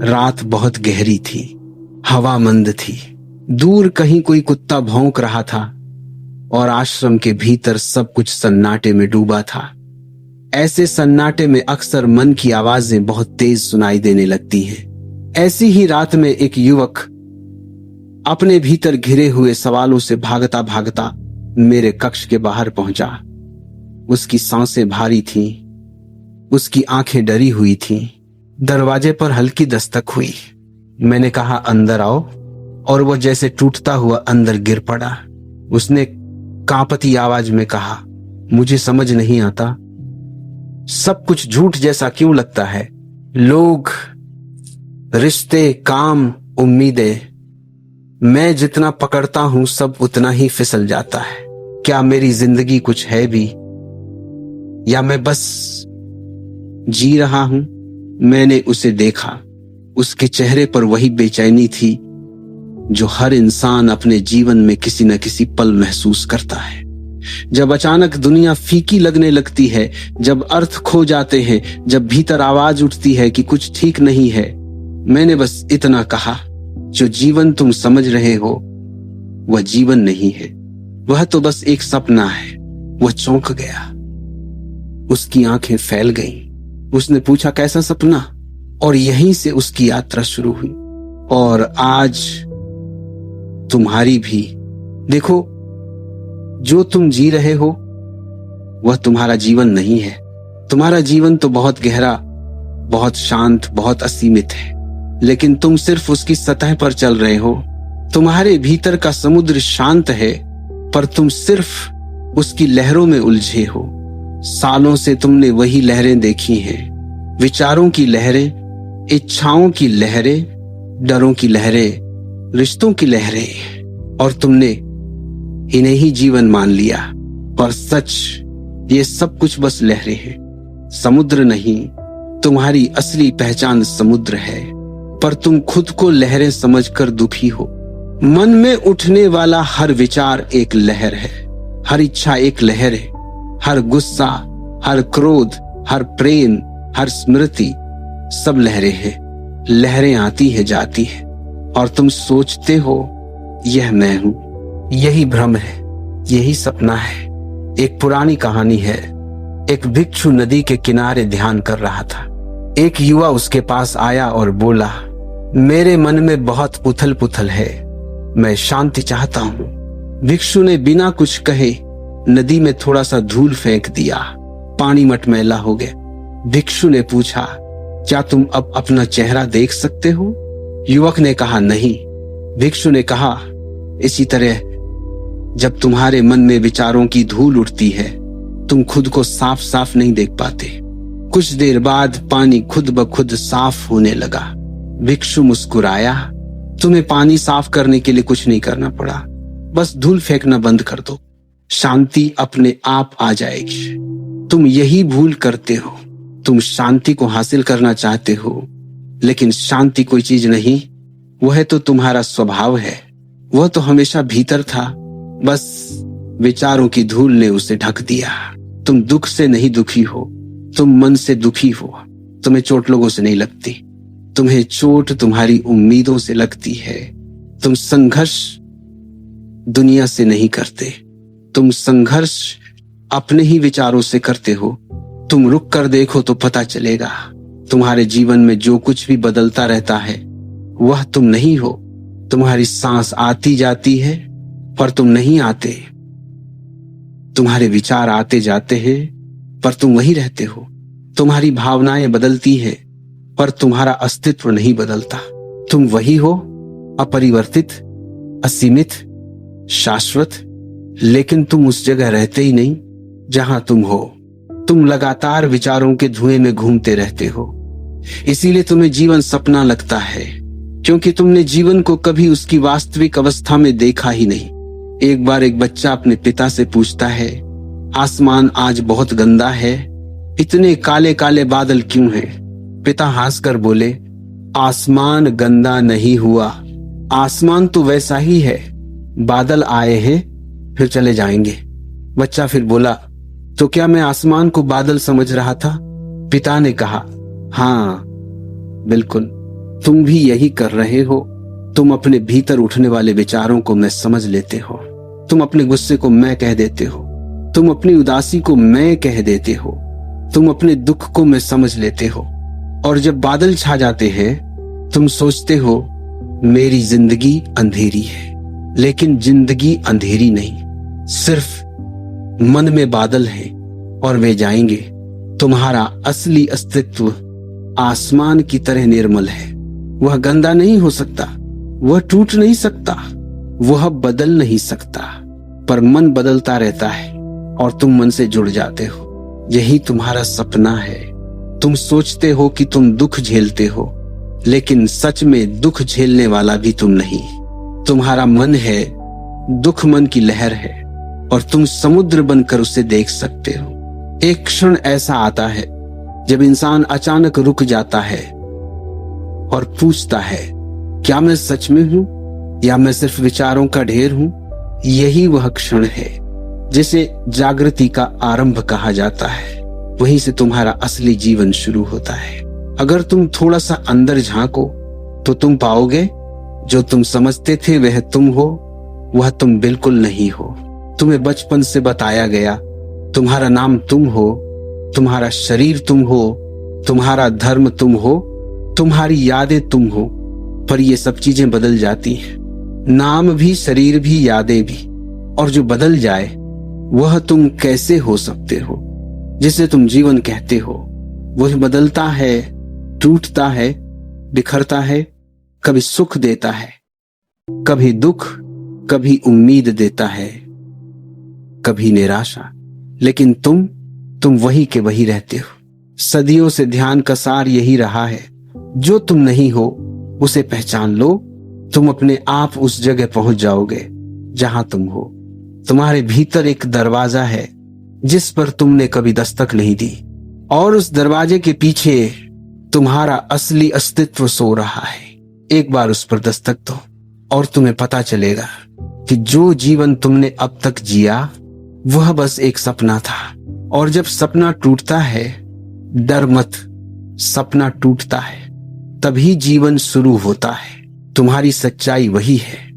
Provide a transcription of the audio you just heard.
रात बहुत गहरी थी, हवा मंद थी। दूर कहीं कोई कुत्ता भौंक रहा था और आश्रम के भीतर सब कुछ सन्नाटे में डूबा था। ऐसे सन्नाटे में अक्सर मन की आवाजें बहुत तेज सुनाई देने लगती हैं। ऐसी ही रात में एक युवक अपने भीतर घिरे हुए सवालों से भागता भागता मेरे कक्ष के बाहर पहुंचा। उसकी सांसें भारी थीं, उसकी आंखें डरी हुई थीं। दरवाजे पर हल्की दस्तक हुई। मैंने कहा, अंदर आओ, और वह जैसे टूटता हुआ अंदर गिर पड़ा। उसने कांपती आवाज में कहा, मुझे समझ नहीं आता, सब कुछ झूठ जैसा क्यों लगता है? लोग, रिश्ते, काम, उम्मीदें, मैं जितना पकड़ता हूं सब उतना ही फिसल जाता है। क्या मेरी जिंदगी कुछ है भी, या मैं बस जी रहा हूं? मैंने उसे देखा। उसके चेहरे पर वही बेचैनी थी जो हर इंसान अपने जीवन में किसी न किसी पल महसूस करता है। जब अचानक दुनिया फीकी लगने लगती है, जब अर्थ खो जाते हैं, जब भीतर आवाज उठती है कि कुछ ठीक नहीं है। मैंने बस इतना कहा, जो जीवन तुम समझ रहे हो वह जीवन नहीं है, वह तो बस एक सपना है। वह चौंक गया, उसकी आंखें फैल गईं। उसने पूछा, कैसा सपना? और यहीं से उसकी यात्रा शुरू हुई। और आज तुम्हारी भी। देखो, जो तुम जी रहे हो वह तुम्हारा जीवन नहीं है। तुम्हारा जीवन तो बहुत गहरा, बहुत शांत, बहुत असीमित है, लेकिन तुम सिर्फ उसकी सतह पर चल रहे हो। तुम्हारे भीतर का समुद्र शांत है, पर तुम सिर्फ उसकी लहरों में उलझे हो। सालों से तुमने वही लहरें देखी हैं, विचारों की लहरें, इच्छाओं की लहरें, डरों की लहरें, रिश्तों की लहरें, और तुमने इन्हें ही जीवन मान लिया। पर सच, ये सब कुछ बस लहरें हैं, समुद्र नहीं। तुम्हारी असली पहचान समुद्र है, पर तुम खुद को लहरें समझकर दुखी हो। मन में उठने वाला हर विचार एक लहर है, हर इच्छा एक लहर है, हर गुस्सा, हर क्रोध, हर प्रेम, हर स्मृति, सब लहरें हैं। लहरें आती है, जाती है, और तुम सोचते हो यह मैं हूं। यही भ्रम है, यही सपना है। एक पुरानी कहानी है। एक भिक्षु नदी के किनारे ध्यान कर रहा था। एक युवा उसके पास आया और बोला, मेरे मन में बहुत उथल पुथल है, मैं शांति चाहता हूं। भिक्षु ने बिना कुछ कहे नदी में थोड़ा सा धूल फेंक दिया। पानी मटमैला हो गया। भिक्षु ने पूछा, क्या तुम अब अपना चेहरा देख सकते हो? युवक ने कहा, नहीं। भिक्षु ने कहा, इसी तरह जब तुम्हारे मन में विचारों की धूल उठती है, तुम खुद को साफ साफ नहीं देख पाते। कुछ देर बाद पानी खुद ब खुद साफ होने लगा। भिक्षु मुस्कुराया, तुम्हें पानी साफ करने के लिए कुछ नहीं करना पड़ा, बस धूल फेंकना बंद कर दो, शांति अपने आप आ जाएगी। तुम यही भूल करते हो। तुम शांति को हासिल करना चाहते हो, लेकिन शांति कोई चीज नहीं, वह तो तुम्हारा स्वभाव है। वह तो हमेशा भीतर था, बस विचारों की धूल ने उसे ढक दिया। तुम दुख से नहीं दुखी हो, तुम मन से दुखी हो। तुम्हें चोट लोगों से नहीं लगती, तुम्हें चोट तुम्हारी उम्मीदों से लगती है। तुम संघर्ष दुनिया से नहीं करते, तुम संघर्ष अपने ही विचारों से करते हो। तुम रुक कर देखो तो पता चलेगा, तुम्हारे जीवन में जो कुछ भी बदलता रहता है वह तुम नहीं हो। तुम्हारी सांस आती जाती है, पर तुम नहीं आते। तुम्हारे विचार आते जाते हैं, पर तुम वही रहते हो। तुम्हारी भावनाएं बदलती हैं, पर तुम्हारा अस्तित्व नहीं बदलता। तुम वही हो, अपरिवर्तित, असीमित, शाश्वत, लेकिन तुम उस जगह रहते ही नहीं जहां तुम हो। तुम लगातार विचारों के धुएं में घूमते रहते हो। इसीलिए तुम्हें जीवन सपना लगता है, क्योंकि तुमने जीवन को कभी उसकी वास्तविक अवस्था में देखा ही नहीं। एक बार एक बच्चा अपने पिता से पूछता है, आसमान आज बहुत गंदा है, इतने काले काले बादल क्यों हैं? पिता हंसकर बोले, आसमान गंदा नहीं हुआ, आसमान तो वैसा ही है, बादल आए हैं फिर चले जाएंगे। बच्चा फिर बोला, तो क्या मैं आसमान को बादल समझ रहा था? पिता ने कहा, हाँ बिल्कुल, तुम भी यही कर रहे हो। तुम अपने भीतर उठने वाले विचारों को मैं समझ लेते हो। तुम अपने गुस्से को मैं कह देते हो। तुम अपनी उदासी को मैं कह देते हो। तुम अपने दुख को मैं समझ लेते हो। और जब बादल छा जाते हैं तुम सोचते हो मेरी जिंदगी अंधेरी है, लेकिन जिंदगी अंधेरी नहीं, सिर्फ मन में बादल हैं और वे जाएंगे। तुम्हारा असली अस्तित्व आसमान की तरह निर्मल है। वह गंदा नहीं हो सकता, वह टूट नहीं सकता, वह बदल नहीं सकता, पर मन बदलता रहता है और तुम मन से जुड़ जाते हो। यही तुम्हारा सपना है। तुम सोचते हो कि तुम दुख झेलते हो, लेकिन सच में दुख झेलने वाला भी तुम नहीं। तुम्हारा मन है, दुख मन की लहर है और तुम समुद्र बनकर उसे देख सकते हो। एक क्षण ऐसा आता है जब इंसान अचानक रुक जाता है और पूछता है, क्या मैं सच में हूं या मैं सिर्फ विचारों का ढेर हूं? यही वह क्षण है जिसे जागृति का आरंभ कहा जाता है। वहीं से तुम्हारा असली जीवन शुरू होता है। अगर तुम थोड़ा सा अंदर झांको तो तुम पाओगे जो तुम समझते थे वह तुम हो, वह तुम बिल्कुल नहीं हो। तुम्हें बचपन से बताया गया तुम्हारा नाम तुम हो, तुम्हारा शरीर तुम हो, तुम्हारा धर्म तुम हो, तुम्हारी यादें तुम हो, पर ये सब चीजें बदल जाती हैं। नाम भी, शरीर भी, यादें भी। और जो बदल जाए वह तुम कैसे हो सकते हो? जिसे तुम जीवन कहते हो वह बदलता है, टूटता है, बिखरता है, कभी सुख देता है, कभी दुख, कभी उम्मीद देता है, कभी निराशा। लेकिन तुम वही के वही रहते हो। सदियों से ध्यान का सार यही रहा है, जो तुम नहीं हो उसे पहचान लो। तुम अपने आप उस जगह पहुंच जाओगे जहां तुम हो। तुम्हारे भीतर एक दरवाजा है जिस पर तुमने कभी दस्तक नहीं दी, और उस दरवाजे के पीछे तुम्हारा असली अस्तित्व सो रहा है। एक बार उस पर दस्तक दो और तुम्हें पता चलेगा कि जो जीवन तुमने अब तक जिया वह बस एक सपना था। और जब सपना टूटता है, डर मत, सपना टूटता है, तभी जीवन शुरू होता है। तुम्हारी सच्चाई वही है।